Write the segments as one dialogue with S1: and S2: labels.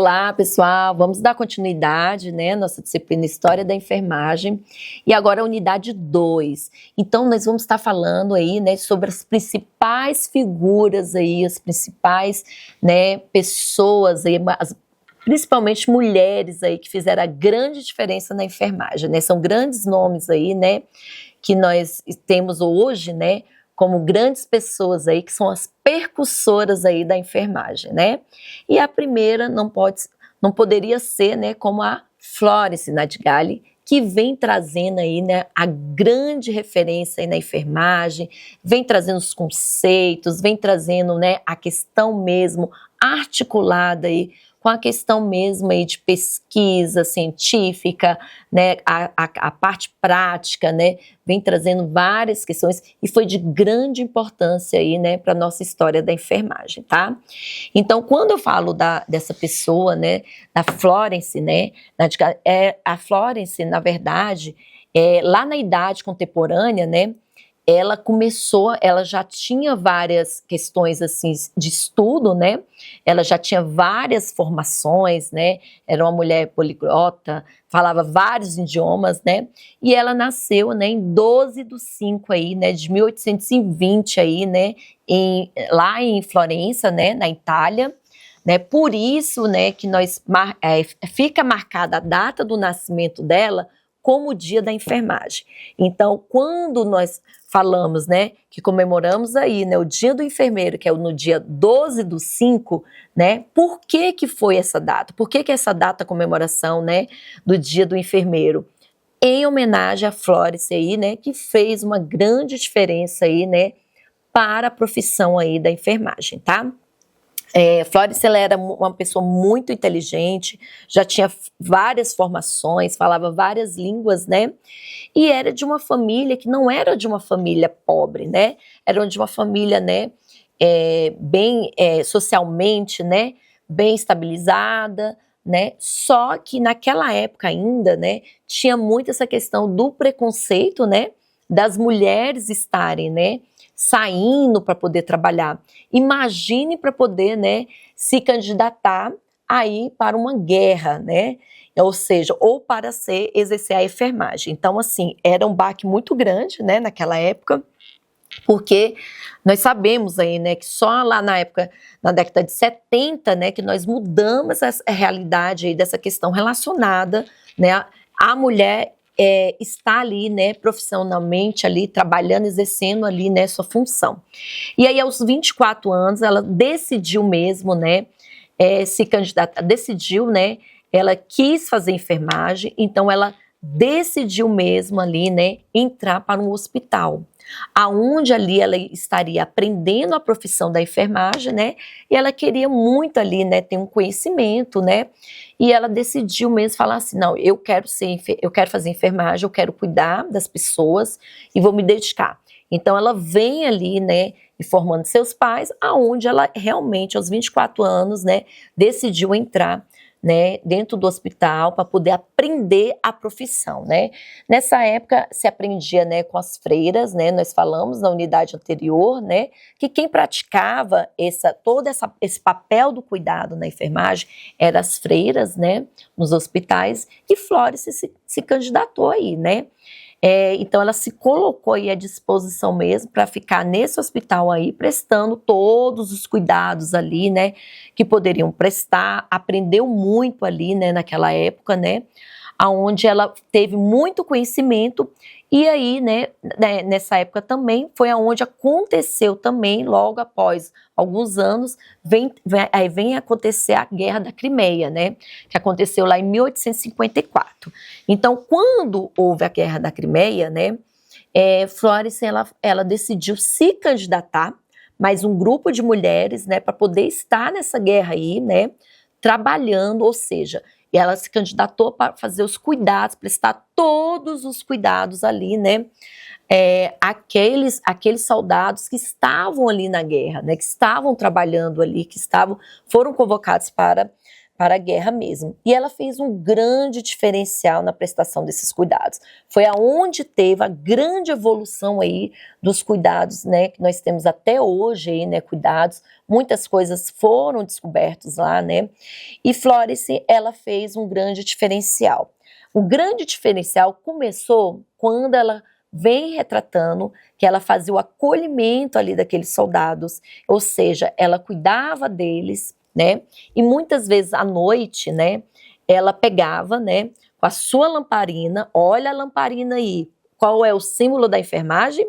S1: Olá, pessoal. Vamos dar continuidade, né, nossa disciplina História da Enfermagem. E agora a unidade 2. Então, nós vamos estar falando aí, né, sobre as principais figuras aí, as principais, né, pessoas aí, principalmente mulheres aí que fizeram a grande diferença na enfermagem, né? São grandes nomes aí, né, que nós temos hoje, né, como grandes pessoas aí que são as percussoras aí da enfermagem, né? E a primeira não poderia ser, né, como a Florence Nightingale, que vem trazendo aí, né, a grande referência aí na enfermagem, vem trazendo os conceitos, vem trazendo, né, a questão mesmo articulada aí com a questão mesmo aí de pesquisa científica, né, a parte prática, né, vem trazendo várias questões e foi de grande importância aí, né, para a nossa história da enfermagem, tá? Então, quando eu falo dessa pessoa, né, da Florence, né, a Florence, na verdade, lá na idade contemporânea, né, ela já tinha várias questões assim de estudo, né? Ela já tinha várias formações, né? Era uma mulher poliglota, falava vários idiomas, né? E ela nasceu, né, em 12/5 aí, né, de 1820 aí, né, lá em Florença, né, na Itália. Né, por isso, né, que fica marcada a data do nascimento dela como o dia da enfermagem. Então, quando nós falamos, né, que comemoramos aí, né, o dia do enfermeiro, que é no dia 12/5, né, por que foi essa data? Por que essa data comemoração, né, do dia do enfermeiro? Em homenagem a Florence aí, né, que fez uma grande diferença aí, né, para a profissão aí da enfermagem, tá? Florence, ela era uma pessoa muito inteligente, já tinha várias formações, falava várias línguas, né? E era de uma família que não era de uma família pobre, né? Era de uma família, né, bem socialmente, né, bem estabilizada, né? Só que naquela época ainda, né, tinha muito essa questão do preconceito, né, das mulheres estarem, né, saindo para poder trabalhar. Imagine para poder, né, se candidatar aí para uma guerra, né? Ou seja, ou para exercer a enfermagem. Então, assim, era um baque muito grande, né, naquela época, porque nós sabemos aí, né, que só lá na época, na década de 70, né, que nós mudamos essa realidade aí dessa questão relacionada, né, à mulher está ali, né, profissionalmente ali, trabalhando, exercendo ali, né, sua função. E aí, aos 24 anos, ela decidiu mesmo, né, se candidatar, decidiu, né, ela quis fazer enfermagem, então ela decidiu mesmo ali, né, entrar para um hospital, aonde ali ela estaria aprendendo a profissão da enfermagem, né, e ela queria muito ali, né, ter um conhecimento, né, e ela decidiu mesmo falar assim, não, eu quero fazer enfermagem, eu quero cuidar das pessoas e vou me dedicar. Então ela vem ali, né, informando seus pais, aonde ela realmente, aos 24 anos, né, decidiu entrar, né, dentro do hospital para poder aprender a profissão, né. Nessa época se aprendia, né, com as freiras, né, nós falamos na unidade anterior, né, que quem praticava esse papel do cuidado na enfermagem eram as freiras, né, nos hospitais, e Florence se candidatou aí, né. Então ela se colocou aí à disposição mesmo para ficar nesse hospital aí, prestando todos os cuidados ali, né, que poderiam prestar, aprendeu muito ali, né, naquela época, né, aonde ela teve muito conhecimento, e aí, né, nessa época também foi aonde aconteceu também, logo após alguns anos, vem acontecer a Guerra da Crimeia, né, que aconteceu lá em 1854. Então, quando houve a Guerra da Crimeia, né, Florence, ela decidiu se candidatar, mais um grupo de mulheres, né, para poder estar nessa guerra aí, né, trabalhando, ou seja, ela se candidatou para fazer os cuidados, prestar todos os cuidados ali, né, aqueles soldados que estavam ali na guerra, né, que estavam trabalhando ali, foram convocados para para a guerra mesmo. E ela fez um grande diferencial na prestação desses cuidados. Foi aonde teve a grande evolução aí dos cuidados, né, que nós temos até hoje aí, né, cuidados. Muitas coisas foram descobertas lá, né? E Florence, ela fez um grande diferencial. O grande diferencial começou quando ela vem retratando que ela fazia o acolhimento ali daqueles soldados, ou seja, ela cuidava deles, né? E muitas vezes à noite, né, ela pegava, né, com a sua lamparina, olha a lamparina aí, qual é o símbolo da enfermagem?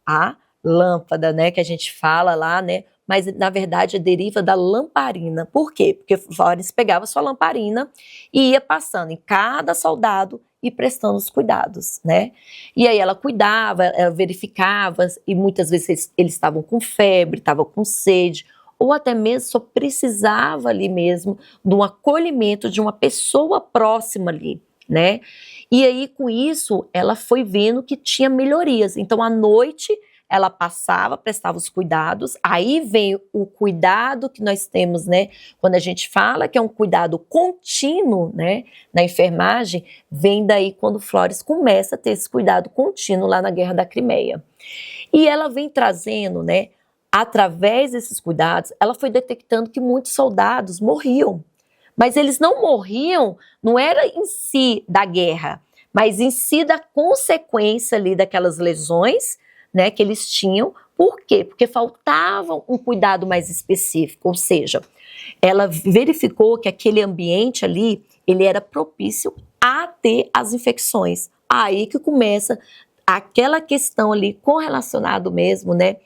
S1: A lâmpada, né, que a gente fala lá, né, mas na verdade deriva da lamparina. Por quê? Porque Florence pegava sua lamparina e ia passando em cada soldado e prestando os cuidados, né? E aí ela cuidava, ela verificava, e muitas vezes eles estavam com febre, estavam com sede, ou até mesmo só precisava ali mesmo de um acolhimento de uma pessoa próxima ali, né? E aí com isso ela foi vendo que tinha melhorias. Então à noite ela passava, prestava os cuidados, aí vem o cuidado que nós temos, né? Quando a gente fala que é um cuidado contínuo, né, na enfermagem, vem daí quando Florence começa a ter esse cuidado contínuo lá na Guerra da Crimeia. E ela vem trazendo, né, através desses cuidados, ela foi detectando que muitos soldados morriam. Mas eles não morriam, não era em si da guerra, mas em si da consequência ali daquelas lesões, né, que eles tinham. Por quê? Porque faltava um cuidado mais específico, ou seja, ela verificou que aquele ambiente ali, ele era propício a ter as infecções. Aí que começa aquela questão ali correlacionado mesmo, né,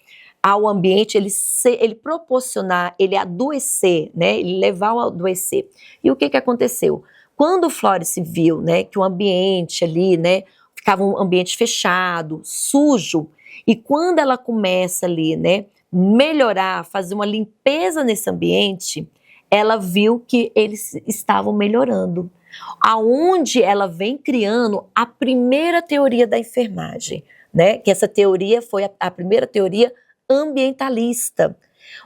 S1: ao ambiente, ele proporcionar, ele adoecer, né, ele levar ao adoecer. E o que aconteceu? Quando Florence viu, né, que o ambiente ali, né, ficava um ambiente fechado, sujo, e quando ela começa ali, né, melhorar, fazer uma limpeza nesse ambiente, ela viu que eles estavam melhorando. Aonde ela vem criando a primeira teoria da enfermagem, né, que essa teoria foi a primeira teoria ambientalista.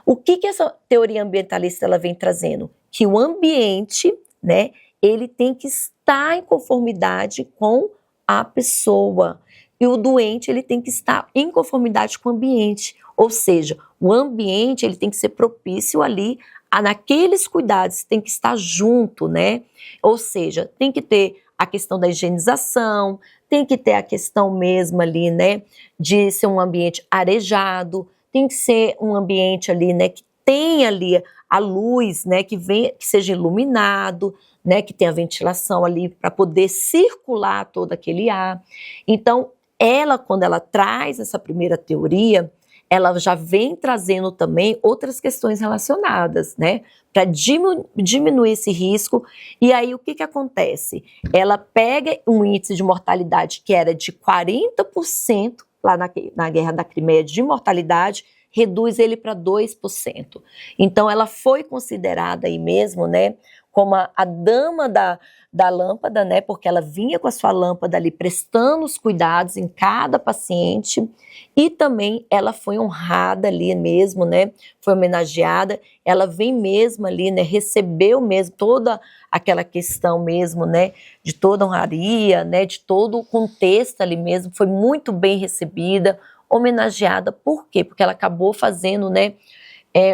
S1: O que essa teoria ambientalista ela vem trazendo? Que o ambiente, né, ele tem que estar em conformidade com a pessoa. E o doente, ele tem que estar em conformidade com o ambiente. Ou seja, o ambiente, ele tem que ser propício ali, naqueles cuidados, tem que estar junto, né? Ou seja, tem que ter a questão da higienização, tem que ter a questão mesmo ali, né, de ser um ambiente arejado, tem que ser um ambiente ali, né, que tenha ali a luz, né, que seja iluminado, né, que tenha ventilação ali para poder circular todo aquele ar. Então, ela, quando ela traz essa primeira teoria, ela já vem trazendo também outras questões relacionadas, né, para diminuir esse risco. E aí o que acontece? Ela pega um índice de mortalidade que era de 40% lá na Guerra da Crimeia de mortalidade, reduz ele para 2%. Então ela foi considerada aí mesmo, né, como a dama da lâmpada, né, porque ela vinha com a sua lâmpada ali prestando os cuidados em cada paciente, e também ela foi honrada ali mesmo, né, foi homenageada, ela vem mesmo ali, né, recebeu mesmo toda aquela questão mesmo, né, de toda a honraria, né, de todo o contexto ali mesmo, foi muito bem recebida, homenageada. Por quê? Porque ela acabou fazendo, né,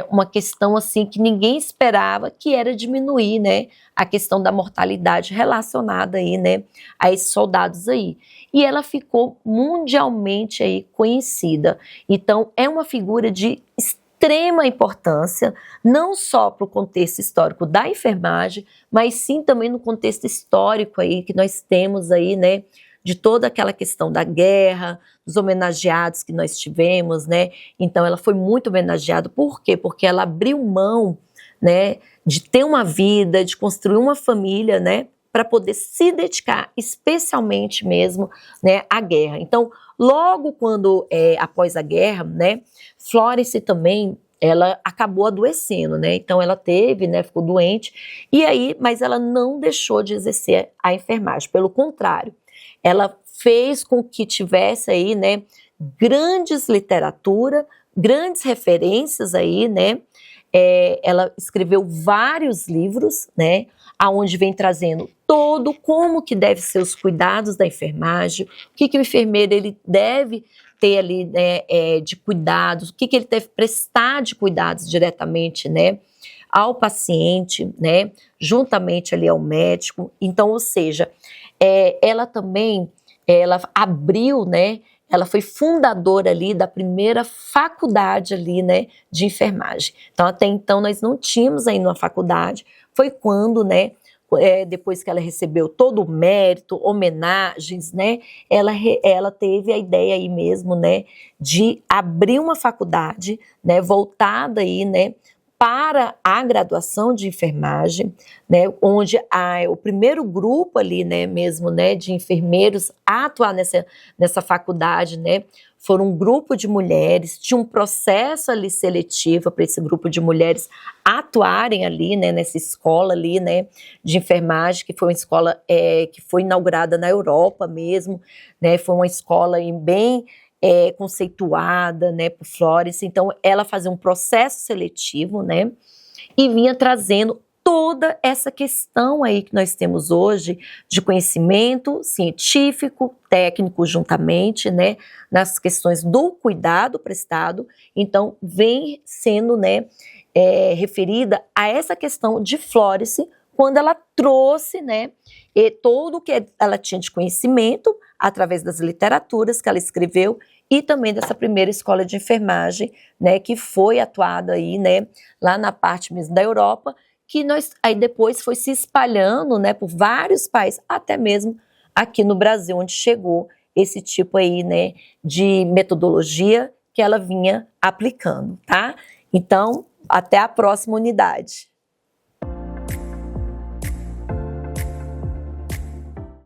S1: uma questão assim que ninguém esperava, que era diminuir, né, a questão da mortalidade relacionada aí, né, a esses soldados aí. E ela ficou mundialmente aí conhecida. Então é uma figura de extrema importância, não só para o contexto histórico da enfermagem, mas sim também no contexto histórico aí que nós temos aí, né, de toda aquela questão da guerra, dos homenageados que nós tivemos, né? Então ela foi muito homenageada. Por quê? Porque ela abriu mão, né, de ter uma vida, de construir uma família, né, para poder se dedicar especialmente mesmo, né, à guerra. Então, logo quando, após a guerra, né, Florence também, ela acabou adoecendo, né? Então ela teve, né, ficou doente, e aí, mas ela não deixou de exercer a enfermagem, pelo contrário, ela fez com que tivesse aí, né, grandes literatura, grandes referências aí, né, ela escreveu vários livros, né, aonde vem trazendo todo como que deve ser os cuidados da enfermagem, o que o enfermeiro ele deve ter ali, né, de cuidados, o que ele deve prestar de cuidados diretamente, né, ao paciente, né, juntamente ali ao médico. Então, ou seja, ela também, ela abriu, né, ela foi fundadora ali da primeira faculdade ali, né, de enfermagem. Então, até então, nós não tínhamos ainda uma faculdade, foi quando, né, depois que ela recebeu todo o mérito, homenagens, né, ela teve a ideia aí mesmo, né, de abrir uma faculdade, né, voltada aí, né, para a graduação de enfermagem, né, onde o primeiro grupo ali, né, mesmo, né, de enfermeiros a atuar nessa faculdade, né, foram um grupo de mulheres, tinha um processo ali seletivo para esse grupo de mulheres atuarem ali, né, nessa escola ali, né, de enfermagem, que foi uma escola que foi inaugurada na Europa mesmo, né, foi uma escola bem conceituada, né, por Florence. Então ela fazia um processo seletivo, né, e vinha trazendo toda essa questão aí que nós temos hoje de conhecimento científico, técnico juntamente, né, nas questões do cuidado prestado. Então vem sendo, né, referida a essa questão de Florence, quando ela trouxe, né, todo o que ela tinha de conhecimento através das literaturas que ela escreveu e também dessa primeira escola de enfermagem, né, que foi atuada aí, né, lá na parte mesmo da Europa, que aí depois foi se espalhando, né, por vários países, até mesmo aqui no Brasil, onde chegou esse tipo aí, né, de metodologia que ela vinha aplicando, tá? Então, até a próxima unidade.